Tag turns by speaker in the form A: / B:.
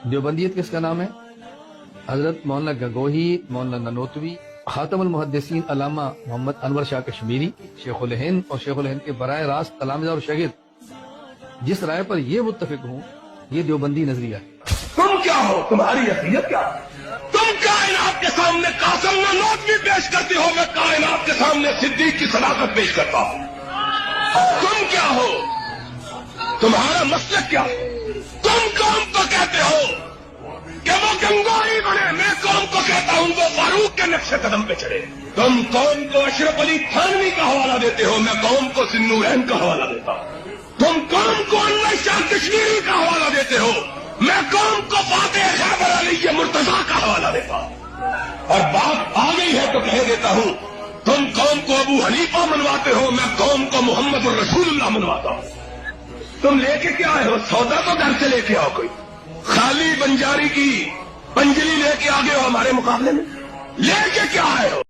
A: دیوبندیت کس کا نام ہے؟ حضرت مولانا گنگوہی، مولانا ننوتوی، خاتم المحدثین علامہ محمد انور شاہ کشمیری، شیخ الہند اور شیخ الہند کے براہ راست تلامذہ اور شاگرد جس رائے پر یہ متفق ہوں یہ دیوبندی نظریہ ہے۔
B: تم کیا ہو؟ تمہاری حیثیت کیا؟ تم کائنات کے سامنے قاسم نانوتوی پیش کرتے ہو، میں کائنات کے سامنے صدیق کی صداقت پیش کرتا ہوں۔ تم کیا ہو؟ تمہارا مسلک کیا؟ تم قوم کو کہتے ہو کہ وہ گنگوہی بنے، میں قوم کو کہتا ہوں وہ فاروق کے نقش قدم پہ چڑھے۔ تم قوم کو اشرف علی تھانوی کا حوالہ دیتے ہو، میں قوم کو ذوالنورین کا حوالہ دیتا ہوں۔ تم قوم کو انور شاہ کشمیری کا حوالہ دیتے ہو، میں قوم کو فاتح خیبر علی مرتضیٰ کا حوالہ دیتا ہوں۔ اور بات آ گئی ہے تو کہہ دیتا ہوں، تم قوم کو ابو حنیفہ منواتے ہو، میں قوم کو محمد الرسول اللہ منواتا ہوں۔ تم لے کے کیا آئے ہو؟ سودا تو گھر سے لے کے آؤ، کوئی خالی بنجاری کی پنجری لے کے آگے ہو ہمارے مقابلے میں، لے کے کیا آئے ہو؟